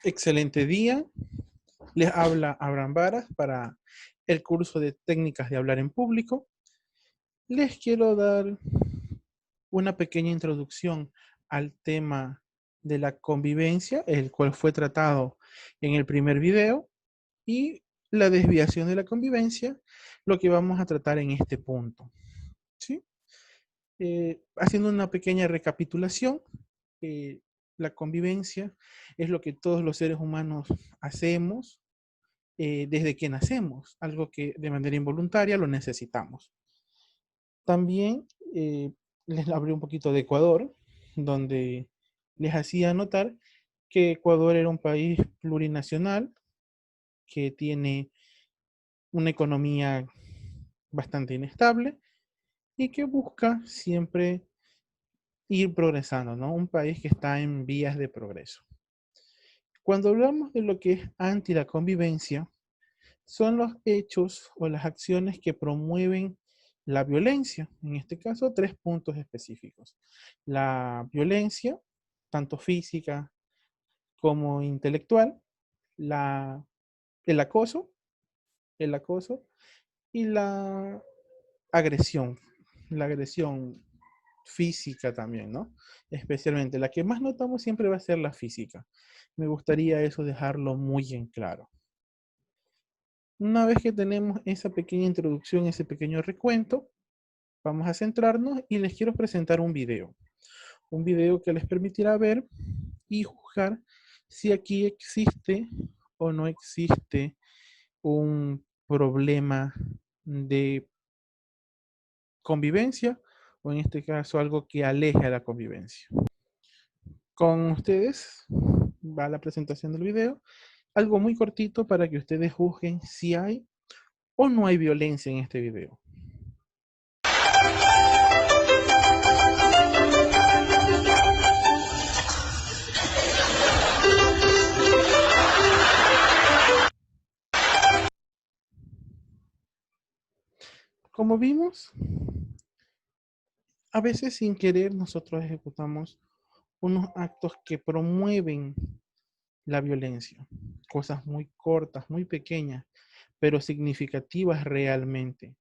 Excelente día. Les habla Abraham Varas para el curso de técnicas de hablar en público. Les quiero dar una pequeña introducción al tema de la convivencia, el cual fue tratado en el primer video, y la desviación de la convivencia, lo que vamos a tratar en este punto. ¿Sí? Haciendo una pequeña recapitulación, eh, la convivencia es lo que todos los seres humanos hacemos desde que nacemos, algo que de manera involuntaria lo necesitamos. También les hablé un poquito de Ecuador, donde les hacía notar que Ecuador era un país plurinacional que tiene una economía bastante inestable y que busca siempre ir progresando, ¿no? Un país que está en vías de progreso. Cuando hablamos de lo que es anti la convivencia, son los hechos o las acciones que promueven la violencia. En este caso, tres puntos específicos. La violencia, tanto física como intelectual, la, el acoso, el acoso y agresión, la agresión física también, ¿no? Especialmente la que más notamos siempre va a ser la física. Me gustaría eso dejarlo muy en claro. Una vez que tenemos esa pequeña introducción, ese pequeño recuento, vamos a centrarnos y les quiero presentar un video. Un video que les permitirá ver y juzgar si aquí existe o no existe un problema de convivencia o en este caso algo que aleja la convivencia. Con ustedes va la presentación del video, algo muy cortito para que ustedes juzguen si hay o no hay violencia en este video. Como vimos, a veces sin querer nosotros ejecutamos unos actos que promueven la violencia. Cosas muy cortas, muy pequeñas, pero significativas realmente.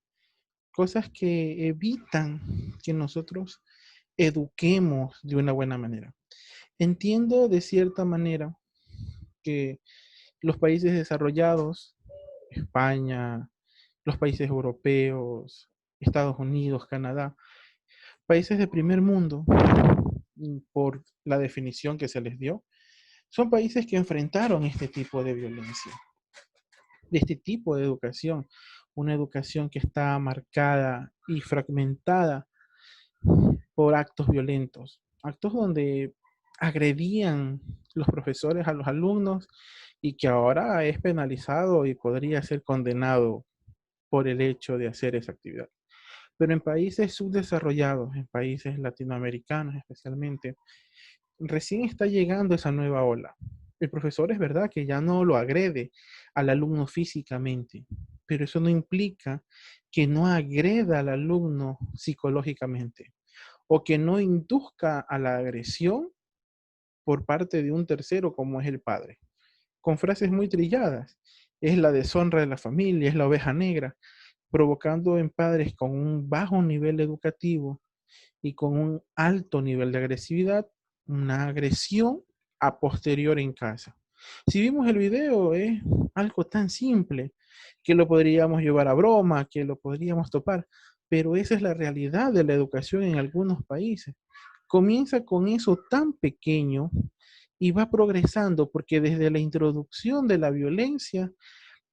Cosas que evitan que nosotros eduquemos de una buena manera. Entiendo de cierta manera que los países desarrollados, España, los países europeos, Estados Unidos, Canadá, países de primer mundo, por la definición que se les dio, son países que enfrentaron este tipo de violencia, de este tipo de educación, una educación que está marcada y fragmentada por actos violentos, actos donde agredían los profesores a los alumnos y que ahora es penalizado y podría ser condenado por el hecho de hacer esa actividad. Pero en países subdesarrollados, en países latinoamericanos especialmente, recién está llegando esa nueva ola. El profesor es verdad que ya no lo agrede al alumno físicamente, pero eso no implica que no agreda al alumno psicológicamente o que no induzca a la agresión por parte de un tercero como es el padre. Con frases muy trilladas, es la deshonra de la familia, es la oveja negra, provocando en padres con un bajo nivel educativo y con un alto nivel de agresividad, una agresión a posterior en casa. Si vimos el video, es algo tan simple que lo podríamos llevar a broma, que lo podríamos topar, pero esa es la realidad de la educación en algunos países. Comienza con eso tan pequeño y va progresando porque desde la introducción de la violencia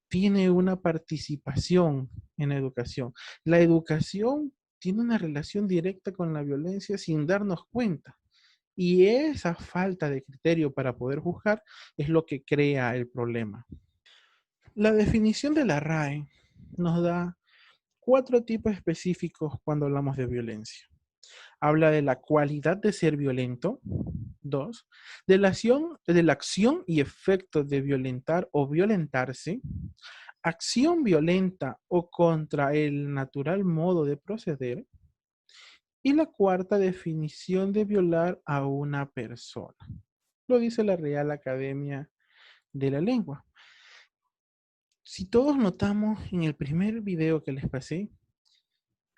tiene una participación en la educación. La educación tiene una relación directa con la violencia sin darnos cuenta. Y esa falta de criterio para poder juzgar es lo que crea el problema. La definición de la RAE nos da cuatro tipos específicos cuando hablamos de violencia. Habla de la cualidad de ser violento. Dos, de la acción y efecto de violentar o violentarse. Acción violenta o contra el natural modo de proceder. Y la cuarta definición de violar a una persona. Lo dice la Real Academia de la lengua. Si todos notamos en el primer video que les pasé,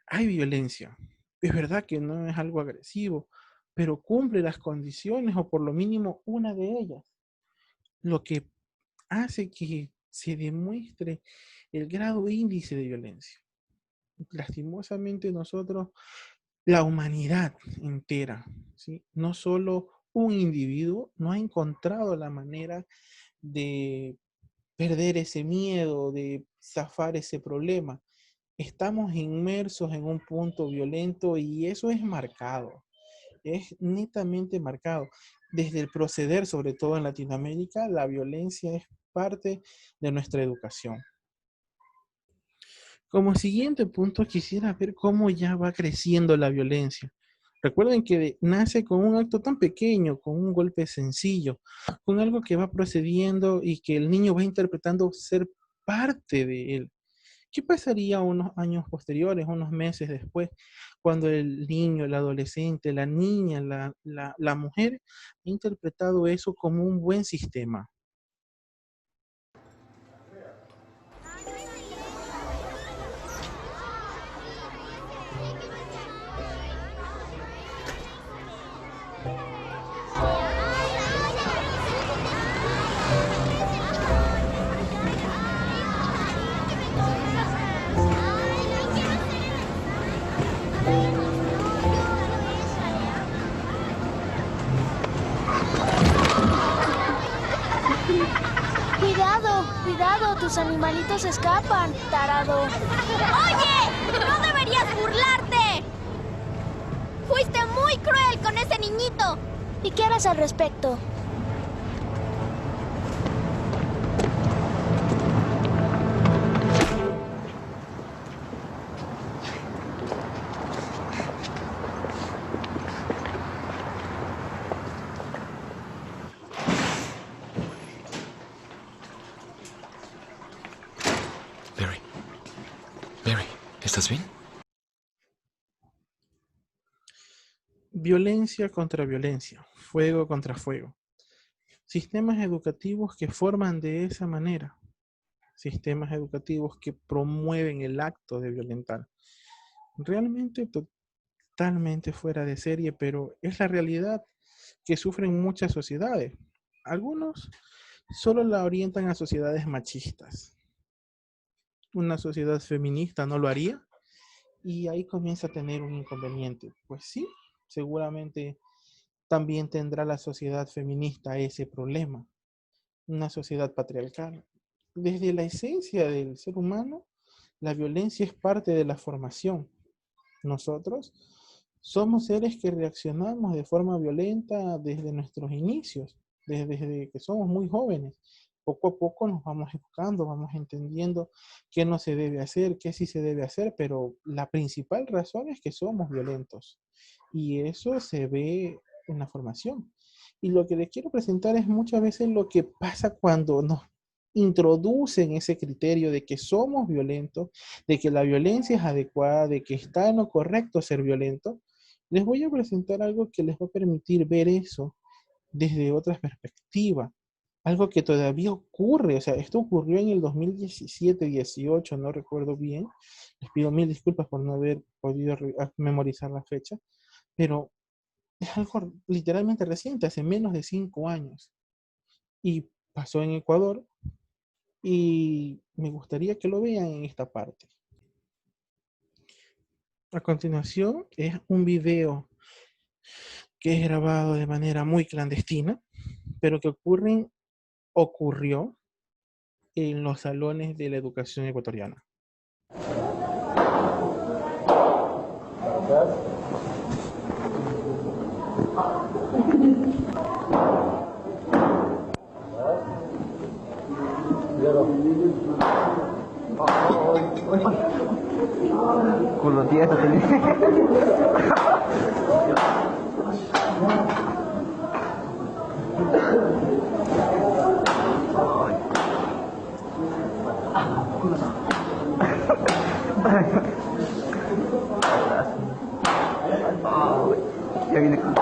hay violencia. Es verdad que no es algo agresivo, pero cumple las condiciones o por lo mínimo una de ellas, lo que hace que se demuestre el grado índice de violencia. Lastimosamente nosotros, la humanidad entera, ¿sí? No solo un individuo, no ha encontrado la manera de perder ese miedo, de zafar ese problema. Estamos inmersos en un punto violento y eso es marcado, es netamente marcado. Desde el proceder, sobre todo en Latinoamérica, la violencia es parte de nuestra educación. Como siguiente punto, quisiera ver cómo ya va creciendo la violencia. Recuerden que nace con un acto tan pequeño, con un golpe sencillo, con algo que va procediendo y que el niño va interpretando ser parte de él. ¿Qué pasaría unos años posteriores, unos meses después, cuando el niño, el adolescente, la niña, la mujer ha interpretado eso como un buen sistema? Cuidado, cuidado, tus animalitos escapan, tarado. ¡Oye! ¡No deberías burlarte! ¡Fuiste muy cruel con ese niñito! ¿Y qué harás al respecto? Barry, ¿estás bien? Violencia contra violencia, fuego contra fuego. Sistemas educativos que forman de esa manera. Sistemas educativos que promueven el acto de violentar. Realmente totalmente fuera de serie, pero es la realidad que sufren muchas sociedades. Algunos solo la orientan a sociedades machistas. Una sociedad feminista no lo haría y ahí comienza a tener un inconveniente. Pues sí, seguramente también tendrá la sociedad feminista ese problema, una sociedad patriarcal. Desde la esencia del ser humano, la violencia es parte de la formación. Nosotros somos seres que reaccionamos de forma violenta desde nuestros inicios, desde que somos muy jóvenes. Poco a poco nos vamos educando, vamos entendiendo qué no se debe hacer, qué sí se debe hacer, pero la principal razón es que somos violentos. Y eso se ve en la formación. Y lo que les quiero presentar es muchas veces lo que pasa cuando nos introducen ese criterio de que somos violentos, de que la violencia es adecuada, de que está en lo correcto ser violento. Les voy a presentar algo que les va a permitir ver eso desde otra perspectiva. Algo que todavía ocurre, o sea, esto ocurrió en el 2017-18, no recuerdo bien. Les pido mil disculpas por no haber podido memorizar la fecha, pero es algo literalmente reciente, hace menos de 5 años. Y pasó en Ecuador y me gustaría que lo vean en esta parte. A continuación es un video que es grabado de manera muy clandestina, pero que ocurrió en los salones de la educación ecuatoriana. Culo tieso tenés. Ya viene con...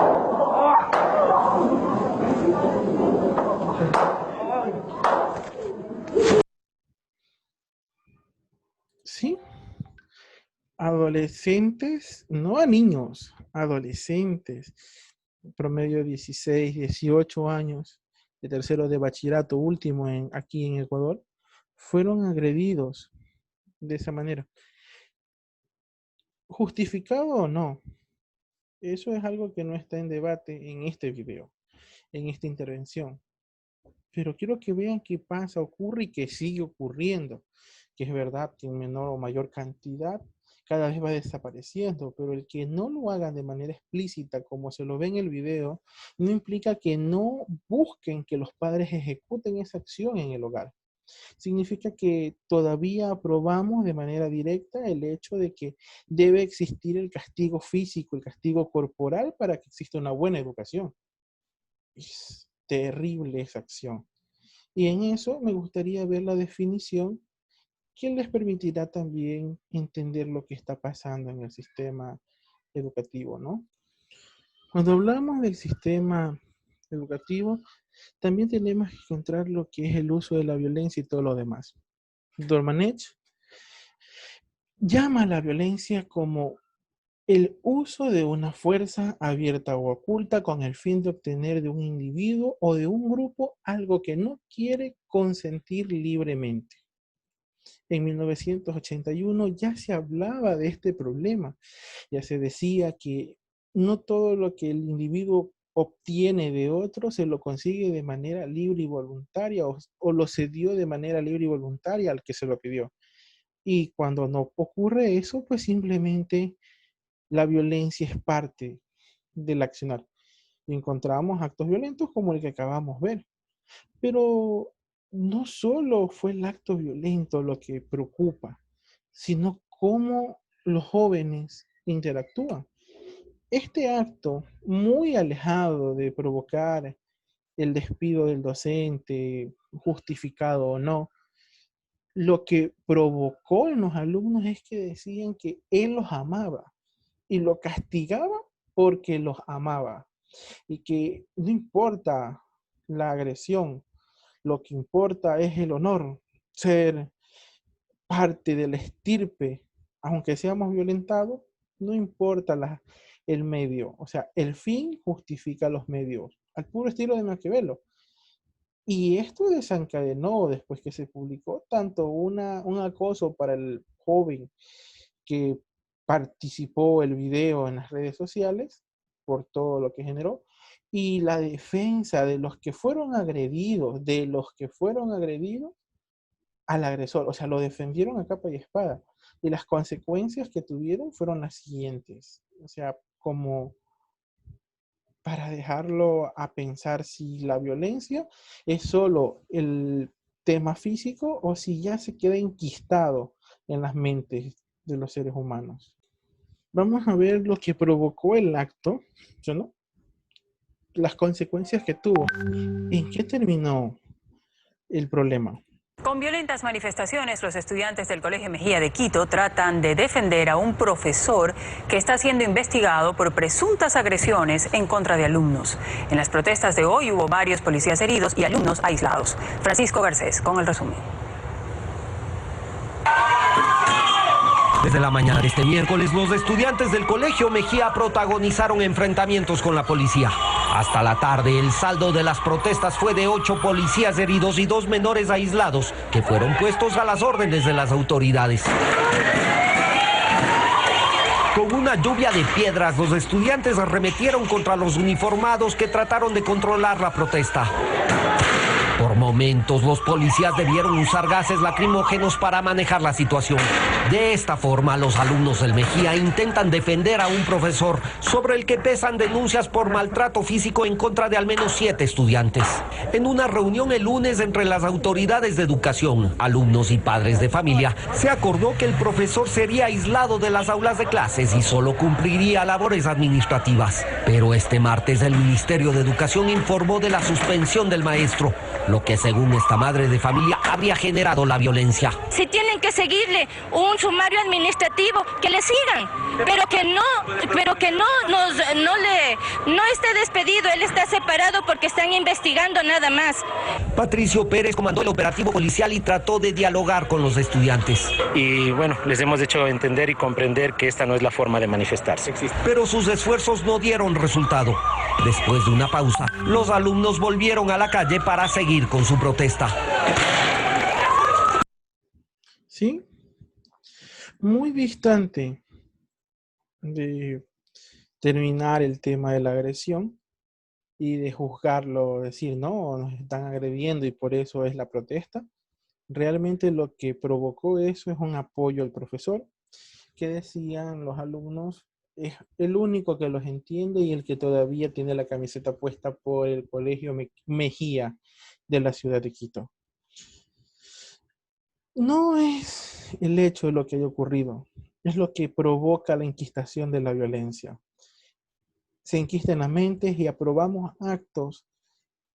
adolescentes, no a niños, adolescentes, promedio 16, 18 años, de tercero de bachillerato último aquí en Ecuador, fueron agredidos de esa manera. ¿Justificado o no? Eso es algo que no está en debate en este video, en esta intervención. Pero quiero que vean qué pasa, ocurre y que sigue ocurriendo. Que es verdad que en menor o mayor cantidad cada vez va desapareciendo, pero el que no lo hagan de manera explícita como se lo ve en el video, no implica que no busquen que los padres ejecuten esa acción en el hogar. Significa que todavía aprobamos de manera directa el hecho de que debe existir el castigo físico, el castigo corporal para que exista una buena educación. Es terrible esa acción. Y en eso me gustaría ver la definición que les permitirá también entender lo que está pasando en el sistema educativo, ¿no? Cuando hablamos del sistema educativo, también tenemos que encontrar lo que es el uso de la violencia y todo lo demás. Domenech llama a la violencia como el uso de una fuerza abierta o oculta con el fin de obtener de un individuo o de un grupo algo que no quiere consentir libremente. En 1981 ya se hablaba de este problema. Ya se decía que no todo lo que el individuo obtiene de otro se lo consigue de manera libre y voluntaria o lo cedió de manera libre y voluntaria al que se lo pidió. Y cuando no ocurre eso, pues simplemente la violencia es parte del accionar. Y encontramos actos violentos como el que acabamos de ver. Pero no solo fue el acto violento lo que preocupa, sino cómo los jóvenes interactúan. Este acto, muy alejado de provocar el despido del docente, justificado o no, lo que provocó en los alumnos es que decían que él los amaba y lo castigaba porque los amaba y que no importa la agresión, lo que importa es el honor, ser parte de la estirpe, aunque seamos violentados, no importa el medio, o sea, el fin justifica los medios, al puro estilo de Maquiavelo. Y esto desencadenó, después que se publicó, tanto un acoso para el joven que participó el video en las redes sociales, por todo lo que generó, y la defensa de los que fueron agredidos, al agresor. O sea, lo defendieron a capa y espada. Y las consecuencias que tuvieron fueron las siguientes. O sea, como para dejarlo a pensar si la violencia es solo el tema físico o si ya se queda enquistado en las mentes de los seres humanos. Vamos a ver lo que provocó el acto, ¿no? Las consecuencias que tuvo. ¿En qué terminó el problema? Con violentas manifestaciones, los estudiantes del Colegio Mejía de Quito tratan de defender a un profesor que está siendo investigado por presuntas agresiones en contra de alumnos. En las protestas de hoy hubo varios policías heridos y alumnos aislados. Francisco Garcés con el resumen. Desde la mañana de este miércoles, los estudiantes del Colegio Mejía protagonizaron enfrentamientos con la policía. Hasta la tarde, el saldo de las protestas fue de 8 policías heridos y 2 menores aislados, que fueron puestos a las órdenes de las autoridades. Con una lluvia de piedras, los estudiantes arremetieron contra los uniformados que trataron de controlar la protesta. Por momentos, los policías debieron usar gases lacrimógenos para manejar la situación. De esta forma, los alumnos del Mejía intentan defender a un profesor sobre el que pesan denuncias por maltrato físico en contra de al menos 7 estudiantes. En una reunión el lunes entre las autoridades de educación, alumnos y padres de familia, se acordó que el profesor sería aislado de las aulas de clases y solo cumpliría labores administrativas. Pero este martes el Ministerio de Educación informó de la suspensión del maestro, lo que según esta madre de familia habría generado la violencia. Si tienen que seguirle un sumario administrativo, que le sigan, pero que no esté despedido, él está separado porque están investigando nada más. Patricio Pérez comandó el operativo policial y trató de dialogar con los estudiantes. Y bueno, les hemos hecho entender y comprender que esta no es la forma de manifestarse. Pero sus esfuerzos no dieron resultado. Después de una pausa, los alumnos volvieron a la calle para seguir con su protesta. ¿Sí? Muy distante de terminar el tema de la agresión y de juzgarlo, decir, no, nos están agrediendo y por eso es la protesta. Realmente lo que provocó eso es un apoyo al profesor, que decían los alumnos, es el único que los entiende y el que todavía tiene la camiseta puesta por el Colegio Mejía de la ciudad de Quito. No es el hecho de lo que haya ocurrido, es lo que provoca la enquistación de la violencia. Se enquistan las mentes y aprobamos actos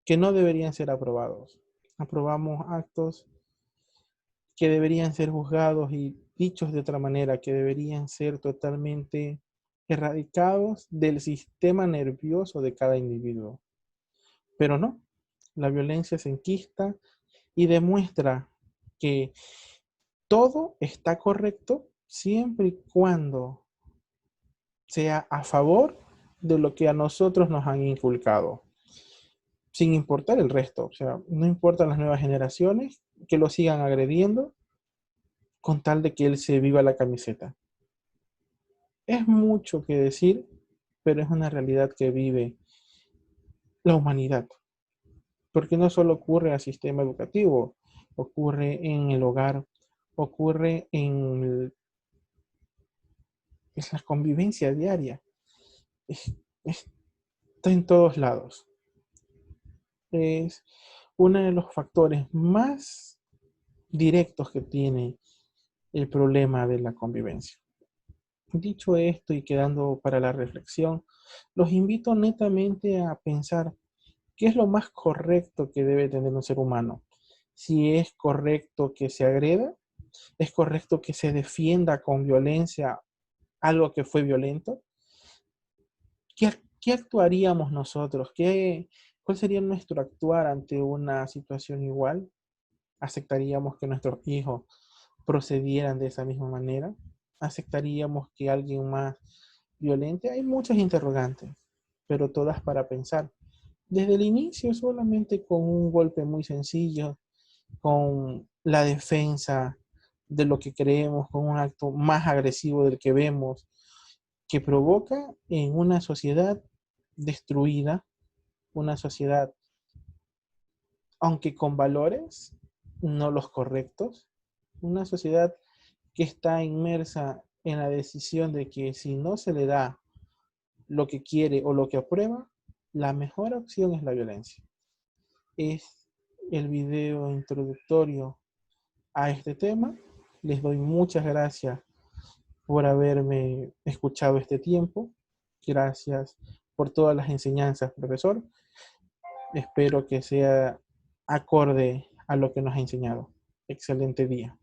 que no deberían ser aprobados. Aprobamos actos que deberían ser juzgados y dichos de otra manera, que deberían ser totalmente erradicados del sistema nervioso de cada individuo. Pero no, la violencia se enquista y demuestra que todo está correcto siempre y cuando sea a favor de lo que a nosotros nos han inculcado, sin importar el resto. O sea, no importan las nuevas generaciones que lo sigan agrediendo con tal de que él se viva la camiseta. Es mucho que decir, pero es una realidad que vive la humanidad. Porque no solo ocurre al sistema educativo, ocurre en el hogar, ocurre en la convivencia diaria. Está en todos lados. Es uno de los factores más directos que tiene el problema de la convivencia. Dicho esto y quedando para la reflexión, los invito netamente a pensar qué es lo más correcto que debe tener un ser humano. Si es correcto que se agreda, es correcto que se defienda con violencia algo que fue violento. ¿Qué actuaríamos nosotros? ¿Cuál sería nuestro actuar ante una situación igual? ¿Aceptaríamos que nuestros hijos procedieran de esa misma manera? ¿Aceptaríamos que alguien más violente? Hay muchas interrogantes, pero todas para pensar. Desde el inicio, solamente con un golpe muy sencillo, con la defensa de lo que creemos, con un acto más agresivo del que vemos, que provoca en una sociedad destruida, una sociedad, aunque con valores, no los correctos, una sociedad que está inmersa en la decisión de que si no se le da lo que quiere o lo que aprueba, la mejor opción es la violencia. Es el video introductorio a este tema. Les doy muchas gracias por haberme escuchado este tiempo. Gracias por todas las enseñanzas, profesor. Espero que sea acorde a lo que nos ha enseñado. Excelente día.